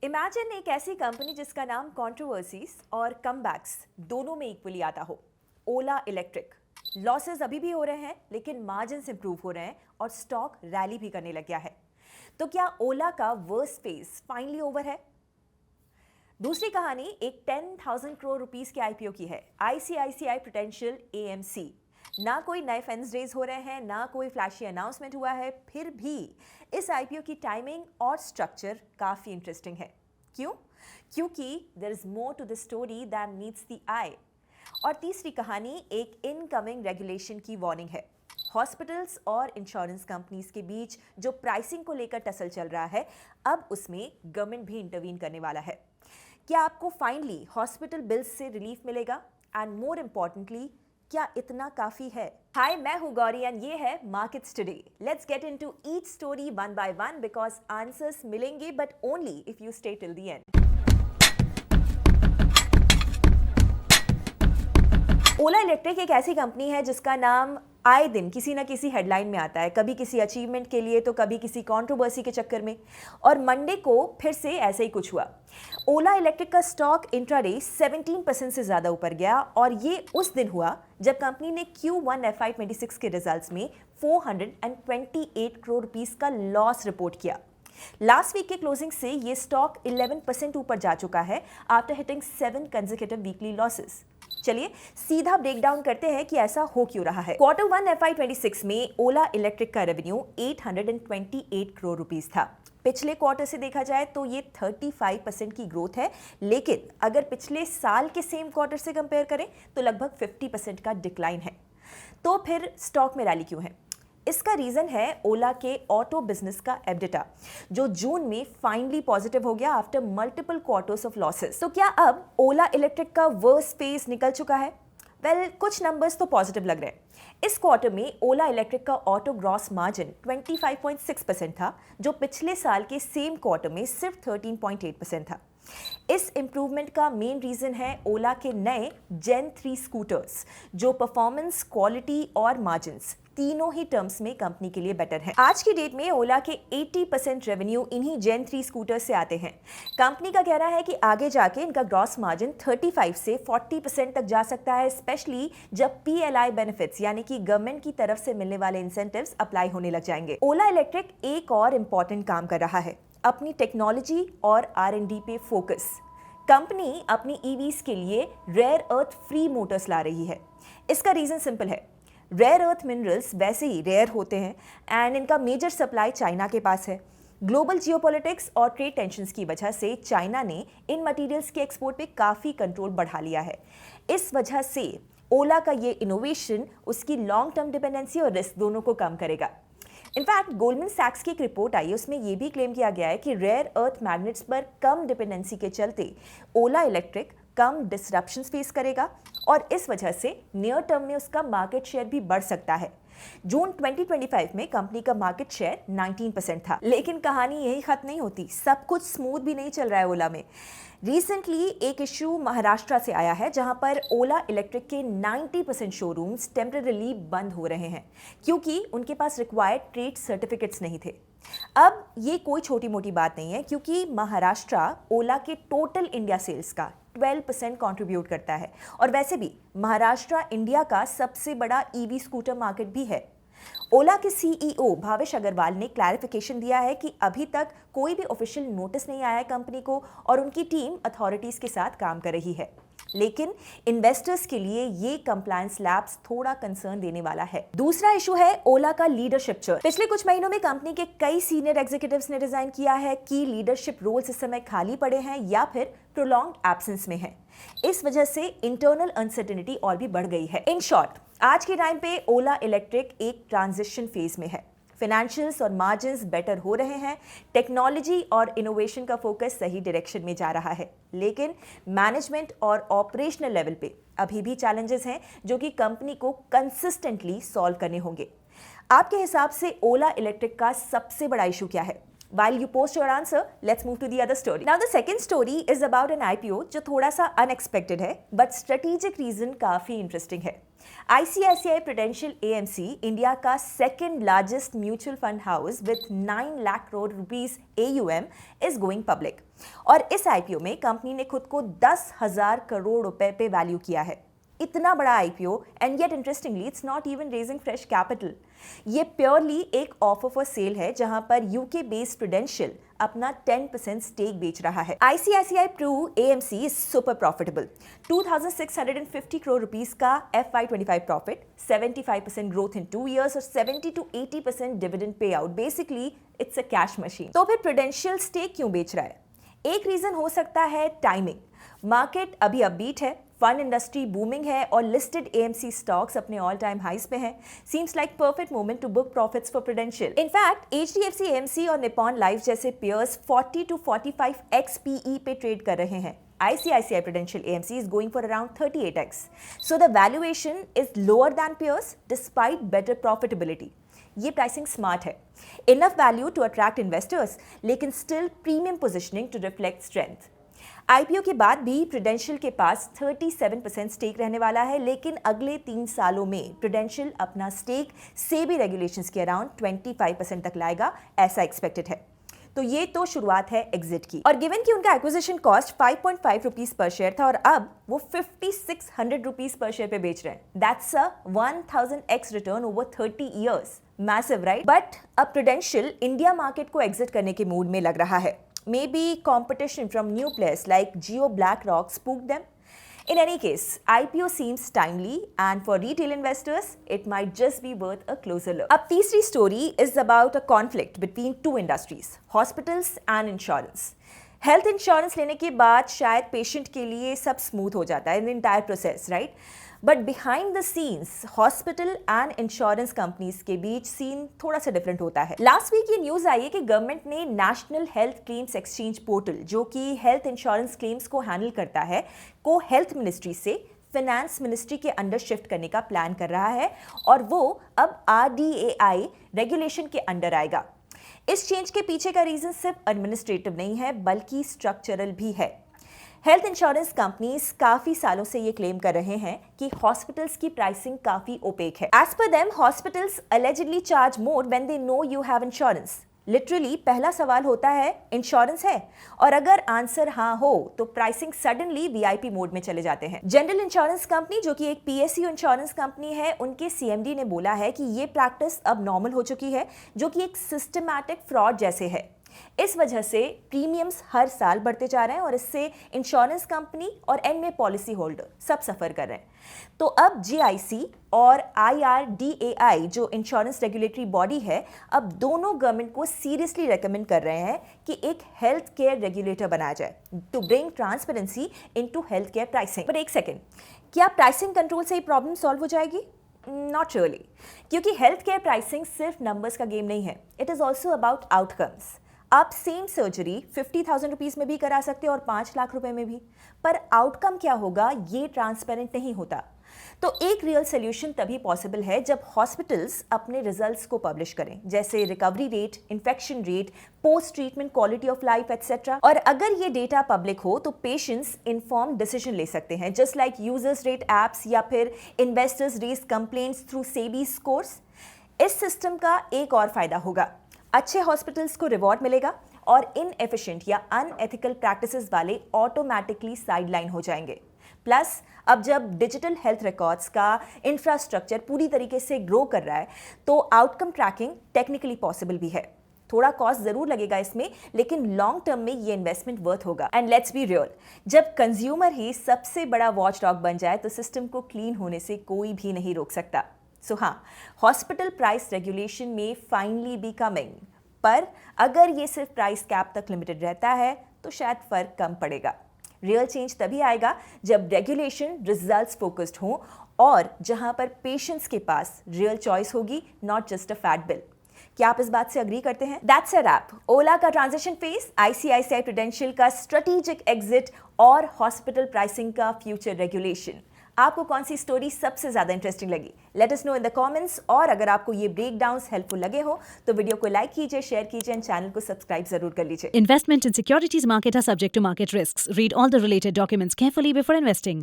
Imagine एक ऐसी company जिसका नाम कंट्रोवर्सीज और कमबैक्स दोनों में इक्वली आता हो। ओला इलेक्ट्रिक। लॉसेस अभी भी हो रहे हैं लेकिन मार्जिन्स इंप्रूव हो रहे हैं और स्टॉक रैली भी करने लग गया है। तो क्या ओला का वर्स्ट फेज फाइनली ओवर है? दूसरी कहानी एक 10,000 करोड़ रुपीस के आईपीओ की है। ICICI prudential AMC. ना कोई नए फंड्स रेज हो रहे हैं, ना कोई फ्लैशी अनाउंसमेंट हुआ है, फिर भी इस आईपीओ की टाइमिंग और स्ट्रक्चर काफी इंटरेस्टिंग है। क्यों? क्योंकि there is more to the story than meets the eye. और तीसरी कहानी एक इनकमिंग रेगुलेशन की वार्निंग है। हॉस्पिटल्स और इंश्योरेंस कंपनीज के बीच जो प्राइसिंग को लेकर टसल चल रहा है, अब उसमें गवर्नमेंट भी इंटरवीन करने वाला है। क्या आपको फाइनली हॉस्पिटल बिल्स से रिलीफ मिलेगा? एंड मोर इंपॉर्टेंटली, क्या इतना काफी है? हाय, मैं हूं गौरी एंड ये है markets today. Let's get into each story one by one because answers मिलेंगे but only if you stay till the end. Ola electric एक ऐसी कंपनी है जिसका नाम आए दिन किसी ना किसी हेडलाइन में आता है, कभी किसी अचीवमेंट के लिए तो कभी किसी कंट्रोवर्सी के चक्कर में। और मंडे को फिर से ऐसा ही कुछ हुआ। ओला इलेक्ट्रिक का स्टॉक इंट्राडे 17% से ज़्यादा ऊपर गया और ये उस दिन हुआ जब कंपनी ने Q1 FY26 के रिजल्ट्स में 428 करोड़ रुपीस का लॉस रिपोर्ट किया। लास्ट वीक के क्लोजिंग से ये स्टॉक 11% ऊपर जा चुका है after hitting 7 consecutive weekly losses. चलिए सीधा ब्रेकडाउन करते हैं कि ऐसा हो क्यों रहा है। Q1 FY26 में ओला इलेक्ट्रिक का रेवेन्यू 828 करोड़ रुपीस था। पिछले क्वार्टर से देखा जाए तो ये 35% की ग्रोथ है, लेकिन अगर पिछले साल के सेम क्वार्टर से कंपेयर करें तो लगभग 50% का डिक्लाइन है। तो फिर स्टॉक में रैली क्यों है? इसका रीजन है ओला के ऑटो बिजनेस का एबिटा, जो जून में फाइनली पॉजिटिव हो गया after multiple quarters of losses. तो क्या अब ओला इलेक्ट्रिक का वर्स्ट फेज निकल चुका है? वेल, कुछ नंबर्स तो पॉजिटिव लग रहे हैं। इस क्वार्टर में ओला इलेक्ट्रिक का ऑटो ग्रॉस मार्जिन 25.6% था, जो पिछले साल के सेम क्वार्टर में सिर्फ 13.8% था। इस इंप्रूवमेंट का मेन रीजन है ओला के नए जेन 3 स्कूटर्स, जो परफॉर्मेंस, क्वालिटी और मार्जिन्स तीनों ही टर्म्स में कंपनी के लिए बेटर है। आज की डेट में ओला के 80% रेवेन्यू इन्हीं जेन 3 स्कूटर से आते हैं। कंपनी का कहना है कि आगे जाके इनका ग्रॉस मार्जिन 35 से 40% तक जा सकता है, स्पेशली जब PLI बेनिफिट्स यानी कि गवर्नमेंट की तरफ से मिलने वाले इंसेंटिव्स अप्लाई होने लग जाएंगे। ओला इलेक्ट्रिक एक और इम्पॉर्टेंट काम कर रहा है, अपनी टेक्नोलॉजी और R&D पे फोकस। कंपनी अपनी EVs के लिए रेयर अर्थ फ्री मोटर्स ला रही है। इसका रीजन सिंपल है, रेयर अर्थ मिनरल्स वैसे ही रेयर होते हैं एंड इनका मेजर सप्लाई चाइना के पास है। ग्लोबल जियोपॉलिटिक्स और ट्रेड टेंशंस की वजह से चाइना ने इन मटेरियल्स के एक्सपोर्ट पे काफ़ी कंट्रोल बढ़ा लिया है। इस वजह से ओला का ये इनोवेशन उसकी लॉन्ग टर्म डिपेंडेंसी और रिस्क दोनों को कम करेगा। इनफैक्ट गोल्डमैन सैक्स की एक रिपोर्ट आई, उसमें यह भी क्लेम किया गया है कि रेयर अर्थ मैग्नेट्स पर कम डिपेंडेंसी के चलते ओला इलेक्ट्रिक कम डिसरप्शंस फेस करेगा और इस वजह से नियर टर्म में उसका मार्केट शेयर भी बढ़ सकता है। जून 2025 में कंपनी का मार्केट शेयर 19% था। लेकिन कहानी यही खत्म नहीं होती, सब कुछ स्मूथ भी नहीं चल रहा है ओला में। रिसेंटली एक इशू महाराष्ट्र से आया है जहां पर ओला इलेक्ट्रिक के 90% शोरूम्स टेम्परेरीली बंद हो रहे हैं क्योंकि उनके पास रिक्वायर्ड ट्रेड सर्टिफिकेट्स नहीं थे। अब ये कोई छोटी मोटी बात नहीं है क्योंकि महाराष्ट्र ओला के टोटल इंडिया सेल्स का 12% कंट्रीब्यूट करता है और वैसे भी महाराष्ट्र इंडिया का सबसे बड़ा EV स्कूटर मार्केट भी है। ओला के CEO भावेश अग्रवाल ने क्लैरिफिकेशन दिया है कि अभी तक कोई भी ऑफिशियल नोटिस नहीं आया है कंपनी को और उनकी टीम अथॉरिटीज के साथ काम कर रही है। लेकिन इन्वेस्टर्स के लिए ये कंप्लायंस लैब्स थोड़ा कंसर्न देने वाला है। दूसरा इशू है ओला का लीडरशिप चर्न। पिछले कुछ महीनों में कंपनी के कई सीनियर एग्जीक्यूटिव्स ने रिजाइन किया है कि लीडरशिप रोल्स इस समय खाली पड़े हैं या फिर प्रोलॉन्ग्ड एब्सेंस में है। इस वजह से इंटरनल अनसर्टेनिटी और भी बढ़ गई है। इन शॉर्ट, आज के टाइम पे ओला इलेक्ट्रिक एक ट्रांजिशन फेज में है। फाइनेंशियल्स और मार्जिन्स बेटर हो रहे हैं, टेक्नोलॉजी और इनोवेशन का फोकस सही डायरेक्शन में जा रहा है, लेकिन मैनेजमेंट और ऑपरेशनल लेवल पे अभी भी चैलेंजेस हैं जो कि कंपनी को कंसिस्टेंटली सॉल्व करने होंगे। आपके हिसाब से ओला इलेक्ट्रिक का सबसे बड़ा इशू क्या है? While you post your answer, let's move to the other story. Now the second story is about an IPO जो थोड़ा सा unexpected है, but strategic reason काफी interesting है. ICICI Prudential AMC, इंडिया का second largest mutual fund house with 9 lakh crore rupees AUM is going public. और इस IPO में कंपनी ने खुद को 10,000 करोड़ रुपए पे वैल्यू किया है. इतना बड़ा IPO and yet interestingly it's not even raising fresh capital. ये प्योरली एक ऑफर फॉर सेल है जहां पर यूके बेस्ड प्रूडेंशियल अपना 10% स्टेक बेच रहा है. ICICI Pru AMC is super profitable. 2,650 crore rupees का FY25 profit, 75% growth in 2 years और 70 to 80% dividend pay out. Basically it's a cash machine. तो फिर प्रूडेंशियल स्टेक क्यों बेच रहा है? एक रीजन हो सकता है टाइमिंग. मार्केट अभी अपबीट है, फंड इंडस्ट्री बूमिंग है और लिस्टेड AMC स्टॉक्स अपने ऑल टाइम हाइस पे हैं. Seems like perfect moment to book profits for prudential. In fact HDFC AMC और निप्पॉन लाइफ जैसे पेयर्स 40 to 45x PE पे ट्रेड कर रहे हैं. ICICI Prudential AMC is going for around 38x. So the valuation is lower than peers despite better profitability. ये pricing smart है. Enough value to attract investors लेकिन still premium positioning to reflect strength. IPO के बाद भी prudential के पास 37% stake रहने वाला है, लेकिन अगले 3 सालों में प्रूडेंशियल अपना स्टेक सेबी रेगुलेशंस के अराउंड 25% तक लाएगा, ऐसा एक्सपेक्टेड है. तो ये तो शुरुआत है एग्जिट की. और गिवन कि उनका एक्विजिशन कॉस्ट 5.5 रुपीस पर शेयर था और अब वो 5600 रुपीस पर शेयर पे बेच रहे हैं. That's a 1000x return over 30 years. Massive, right? But अब प्रूडेंशियल इंडिया मार्केट को एग्जिट करने के मूड में लग रहा है. Maybe competition from new players like Jio BlackRock spooked them. In any case, IPO seems timely and for retail investors, it might just be worth a closer look. अब तीसरी story is about a conflict between two industries, hospitals and insurance. Health insurance लेने के बाद शायद patient के लिए सब smooth हो जाता है in entire process, right? But behind the scenes hospital and insurance companies के बीच सीन थोड़ा सा डिफरेंट होता है. लास्ट वीक ये न्यूज आई है कि गवर्नमेंट ने national health claims exchange portal, जो कि हेल्थ इंश्योरेंस क्लेम्स को हैंडल करता है, को हेल्थ मिनिस्ट्री से फाइनेंस मिनिस्ट्री के अंडर शिफ्ट करने का प्लान कर रहा है और वो अब RDAI रेगुलेशन के अंडर आएगा. इस चेंज के पीछे का रीजन सिर्फ एडमिनिस्ट्रेटिव नहीं है बल्कि स्ट्रक्चरल भी है. हेल्थ इंश्योरेंस कंपनीज काफी सालों से ये क्लेम कर रहे हैं कि हॉस्पिटल्स की प्राइसिंग काफी ओपेक है. As per them hospitals allegedly charge more when they know you have insurance. Literally पहला सवाल होता है इंश्योरेंस है, और अगर आंसर हाँ हो तो प्राइसिंग सडनली VIP मोड में चले जाते हैं. जनरल इंश्योरेंस कंपनी, जो कि एक PSU इंश्योरेंस कंपनी है, उनके CMD ने बोला है कि ये प्रैक्टिस अब नॉर्मल हो चुकी है, जो कि एक सिस्टमैटिक फ्रॉड जैसे है. इस वजह से प्रीमियम्स हर साल बढ़ते जा रहे हैं और इससे इंश्योरेंस कंपनी और एंड में पॉलिसी होल्डर सब सफर कर रहे हैं. तो अब GIC और IRDAI जो इंश्योरेंस रेगुलेटरी बॉडी है, अब दोनों गवर्नमेंट को सीरियसली रेकमेंड कर रहे हैं कि एक हेल्थ केयर रेगुलेटर बनाया जाए to bring transparency into health care pricing. पर एक सेकेंड, क्या प्राइसिंग कंट्रोल से ही प्रॉब्लम सॉल्व हो जाएगी? नॉट रियली, क्योंकि हेल्थ केयर प्राइसिंग सिर्फ नंबर्स का गेम नहीं है. It is also about outcomes. आप सेम सर्जरी 50,000 रुपीज़ में भी करा सकते हो और 5 लाख रुपए में भी, पर आउटकम क्या होगा ये ट्रांसपेरेंट नहीं होता. तो एक रियल सोल्यूशन तभी पॉसिबल है जब हॉस्पिटल्स अपने रिजल्ट्स को पब्लिश करें, जैसे recovery rate, infection rate, post treatment quality of life etcetera. और अगर ये डेटा पब्लिक हो तो पेशेंट्स इन्फॉर्म डिसीजन ले सकते हैं, just like users rate apps या फिर investors raise complaints through SEBI scores. इस सिस्टम का एक और फायदा होगा, अच्छे हॉस्पिटल्स को रिवॉर्ड मिलेगा और इनएफिशिएंट या अनएथिकल प्रैक्टिसेस वाले ऑटोमेटिकली साइडलाइन हो जाएंगे. प्लस अब जब डिजिटल हेल्थ रिकॉर्ड्स का इंफ्रास्ट्रक्चर पूरी तरीके से ग्रो कर रहा है तो आउटकम ट्रैकिंग टेक्निकली पॉसिबल भी है. थोड़ा कॉस्ट जरूर लगेगा इसमें, लेकिन लॉन्ग टर्म में ये इन्वेस्टमेंट वर्थ होगा. एंड लेट्स बी रियल, जब कंज्यूमर ही सबसे बड़ा वॉच डॉग बन जाए तो सिस्टम को क्लीन होने से कोई भी नहीं रोक सकता. सो हाँ, हॉस्पिटल प्राइस रेगुलेशन में फाइनली बी कमिंग, पर अगर ये सिर्फ प्राइस कैप तक लिमिटेड रहता है तो शायद फर्क कम पड़ेगा. रियल चेंज तभी आएगा जब रेगुलेशन रिजल्ट्स फोकस्ड हो और जहां पर पेशेंट्स के पास रियल चॉइस होगी, not just a fat bill. क्या आप इस बात से अग्री करते हैं? That's a rap. ओला का ट्रांजिशन फेज, ICICI प्रूडेंशियल का स्ट्रेटेजिक एग्जिट और हॉस्पिटल प्राइसिंग का फ्यूचर रेगुलेशन. आपको कौन सी स्टोरी सबसे ज़्यादा इंटरेस्टिंग लगी? Let us know in the comments. और अगर आपको ये ब्रेकडाउन्स हेल्पफुल लगे हो तो वीडियो को लाइक कीजिए, शेयर कीजिए एंड चैनल को सब्सक्राइब जरूर कर लीजिए। Investment in securities market are subject to market risks. Read all the related documents carefully before investing.